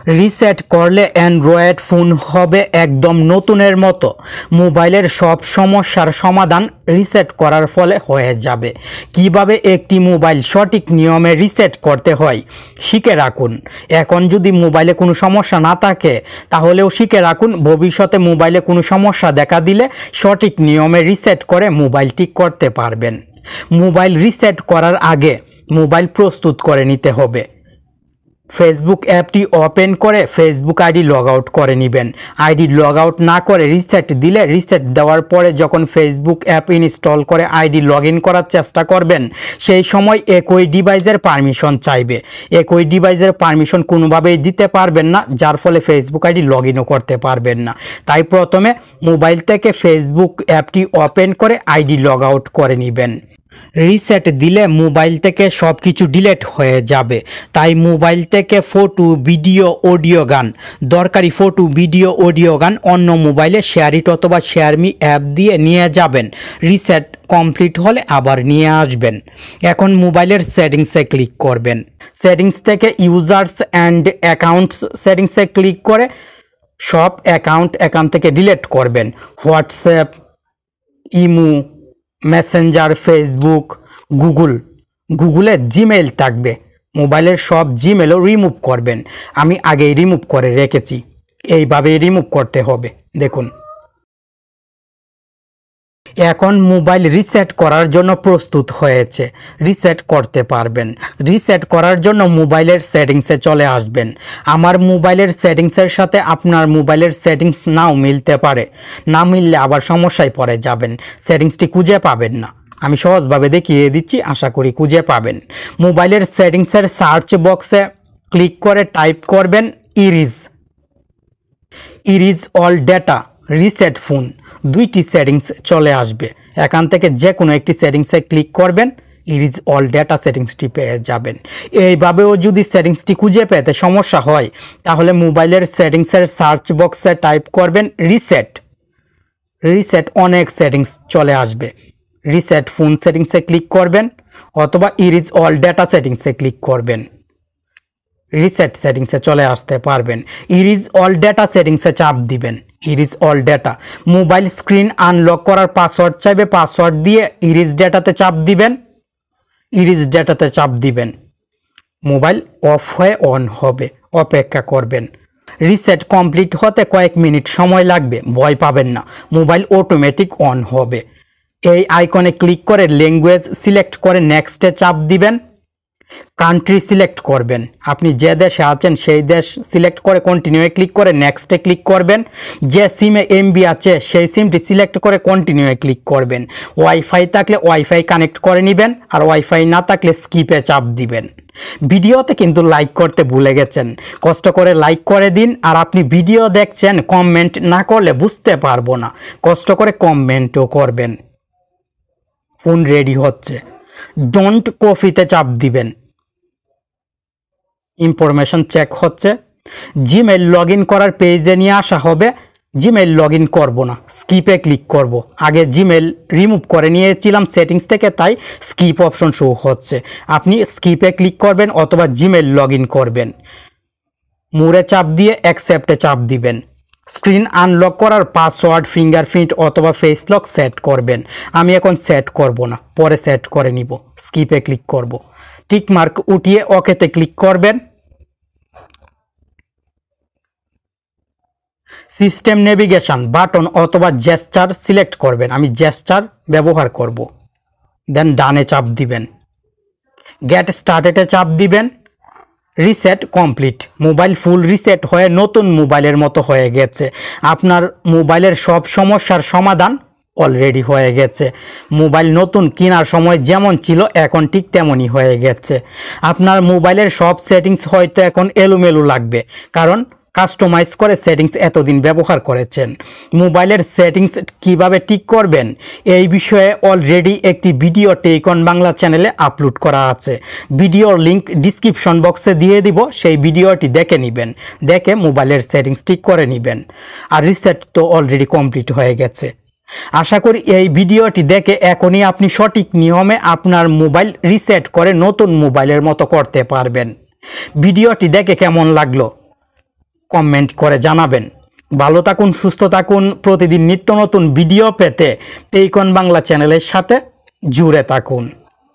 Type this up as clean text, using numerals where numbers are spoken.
Reset করলে Android phone হবে একদম নতুনের মতো। মোবাইলের সব সমস্যার সমাধান রিসেট করার ফলে হয়ে যাবে। কিভাবে একটি মোবাইল সঠিক নিয়মে রিসেট করতে হয় শিখে রাখুন। এখন যদি মোবাইলে কোনো সমস্যা না থাকে তাহলেও শিখে রাখুন। ভবিষ্যতে মোবাইলে কোনো সমস্যা দেখা দিলে সঠিক নিয়মে রিসেট করে মোবাইল ঠিক করতে পারবেন। মোবাইল রিসেট করার আগে মোবাইল প্রস্তুত করে নিতে হবে। ফেসবুক অ্যাপটি ওপেন করে ফেসবুক আইডি লগ আউট করে নেবেন। আইডি লগ আউট না করে রিসেট দিলে, রিসেট দেওয়ার পরে যখন ফেসবুক অ্যাপ ইনস্টল করে আইডি লগ ইন করার চেষ্টা করবেন, সেই সময় একই ডিভাইসের পারমিশন চাইবে। একই ডিভাইসের পারমিশন কোনোভাবেই দিতে পারবেন না, যার ফলে ফেসবুক আইডি লগ ইনও করতে পারবেন না। তাই প্রথমে মোবাইল থেকে ফেসবুক অ্যাপটি ওপেন করে আইডি লগ আউট করে নেবেন। রিসেট দিলে মোবাইল থেকে সব কিছু ডিলিট হয়ে যাবে। তাই মোবাইল থেকে ফটো, ভিডিও, অডিও, গান, দরকারি ফটো, ভিডিও, অডিও, গান অন্য মোবাইলে শেয়ারিট অথবা শেয়ারমি অ্যাপ দিয়ে নিয়ে যাবেন। রিসেট কমপ্লিট হলে আবার নিয়ে আসবেন। এখন মোবাইলের সেটিংসে ক্লিক করবেন। সেটিংস থেকে ইউজার্স অ্যান্ড অ্যাকাউন্টস সেটিংসে ক্লিক করে সব অ্যাকাউন্ট এখান থেকে ডিলিট করবেন। হোয়াটসঅ্যাপ, ইমো, মেসেঞ্জার, ফেসবুক, গুগলে জিমেইল থাকবে। মোবাইলের সব জিমেলও রিমুভ করবেন। আমি আগেই রিমুভ করে রেখেছি, এইভাবেই রিমুভ করতে হবে। দেখুন, এখন মোবাইল রিসেট করার জন্য প্রস্তুত হয়েছে। রিসেট করতে পারবেন। রিসেট করার জন্য মোবাইলের সেটিংসে চলে আসবেন। আমার মোবাইলের সেটিংসের সাথে আপনার মোবাইলের সেটিংস নাও মিলতে পারে। না মিললে আবার সমস্যায় পড়ে যাবেন, সেটিংসটি খুঁজে পাবেন না। আমি সহজভাবে দেখিয়ে দিচ্ছি, আশা করি খুঁজে পাবেন। মোবাইলের সেটিংসের সার্চ বক্সে ক্লিক করে টাইপ করবেন erase all data reset phone. দুইটি সেটিংস চলে আসবে। এখান থেকে যে কোনো একটি সেটিংসে ক্লিক করবেন, ইরিজ অল ডেটা সেটিংসটি পেয়ে যাবেন। এইভাবেও যদি সেটিংসটি খুঁজে পেতে সমস্যা হয় তাহলে মোবাইলের সেটিংসের সার্চ বক্সে টাইপ করবেন রিসেট অনেক সেটিংস চলে আসবে। রিসেট ফোন সেটিংসে ক্লিক করবেন অথবা ইরিজ অল ডেটা সেটিংসে ক্লিক করবেন। রিসেট সেটিংসে চলে আসতে পারবেন। ইরিজ অল ডেটা সেটিংসে চাপ দিবেন। Erase all data, mobile screen unlock করার পাসওয়ার্ড চাইবে। পাসওয়ার্ড দিয়ে ইরিজ ডেটাতে চাপ দিবেন। ইরিজ ডেটাতে চাপ দিবেন। মোবাইল অফ হয়ে অন হবে, অপেক্ষা করবেন। রিসেট কমপ্লিট হতে কয়েক মিনিট সময় লাগবে, ভয় পাবেন না। মোবাইল অটোমেটিক অন হবে। এই আইকনে ক্লিক করে ল্যাঙ্গুয়েজ সিলেক্ট করে নেক্সটে চাপ দিবেন। কান্ট্রি সিলেক্ট করবেন। আপনি যে দেশে আছেন সেই দেশ সিলেক্ট করে কন্টিনিউয়ে ক্লিক করে নেক্সটে ক্লিক করবেন। যে সিমে এমবি আছে সেই সিমটি সিলেক্ট করে কন্টিনিউয়ে ক্লিক করবেন। ওয়াইফাই থাকলে ওয়াইফাই কানেক্ট করে নেবেন, আর ওয়াইফাই না থাকলে স্কিপে চাপ দিবেন। ভিডিওতে কিন্তু লাইক করতে ভুলে গেছেন, কষ্ট করে লাইক করে দিন। আর আপনি ভিডিও দেখছেন, কমেন্ট না করলে বুঝতে পারবো না, কষ্ট করে কমেন্টও করবেন। ফোন রেডি হচ্ছে। ডোন্ট কপিতে চাপ দিবেন। ইনফরমেশন চেক হচ্ছে। জিমেইল লগ ইন করার পেজে নিয়ে আসা হবে। জিমেইল লগ ইন করবো না, স্কিপে ক্লিক করব। আগে জিমেইল রিমুভ করে নিয়েছিলাম সেটিংস থেকে, তাই স্কিপ অপশন শো হচ্ছে। আপনি স্কিপে ক্লিক করবেন অথবা জিমেইল লগ ইন করবেন। মুড়ে চাপ দিয়ে অ্যাকসেপ্টে চাপ দিবেন। স্ক্রিন আনলক করার পাসওয়ার্ড, ফিঙ্গারপ্রিন্ট অথবা ফেস লক সেট করবেন। আমি এখন সেট করব না, পরে সেট করে নিব। স্কিপে ক্লিক করব। টিক মার্ক উঠিয়ে ওকেতে ক্লিক করবেন। সিস্টেম নেভিগেশন বাটন অথবা জেস্টার সিলেক্ট করবেন। আমি জেস্টার ব্যবহার করব। দেন ডানে চাপ দিবেন। গেট স্টার্টেডে চাপ দিবেন। Reset complete. মোবাইল ফুল রিসেট হয়ে নতুন মোবাইলের মতো হয়ে গেছে। আপনার মোবাইলের সব সমস্যার সমাধান অলরেডি হয়ে গেছে। মোবাইল নতুন কেনার সময় যেমন ছিল এখন ঠিক তেমনই হয়ে গেছে। আপনার মোবাইলের সব সেটিংস হয়তো এখন এলোমেলো লাগবে, কারণ কাস্টমাইজ করে সেটিংস এতদিন ব্যবহার করেছেন। মোবাইলের সেটিংস কিভাবে ঠিক করবেন এই বিষয়ে অলরেডি একটি ভিডিও টেক অন বাংলা চ্যানেলে আপলোড করা আছে। ভিডিওর লিংক ডিসক্রিপশন বক্সে দিয়ে দিব, সেই ভিডিওটি দেখে নেবেন। দেখে মোবাইলের সেটিংস ঠিক করে নেবেন। আর রিসেট তো অলরেডি কমপ্লিট হয়ে গেছে। আশা করি এই ভিডিওটি দেখে এখনই আপনি সঠিক নিয়মে আপনার মোবাইল রিসেট করে নতুন মোবাইলের মতো করতে পারবেন। ভিডিওটি দেখে কেমন লাগলো কমেন্ট করে জানাবেন। ভালো থাকুন, সুস্থ থাকুন। প্রতিদিন নিত্য নতুন ভিডিও পেতে টেকন বাংলা চ্যানেলের সাথে জুড়ে থাকুন।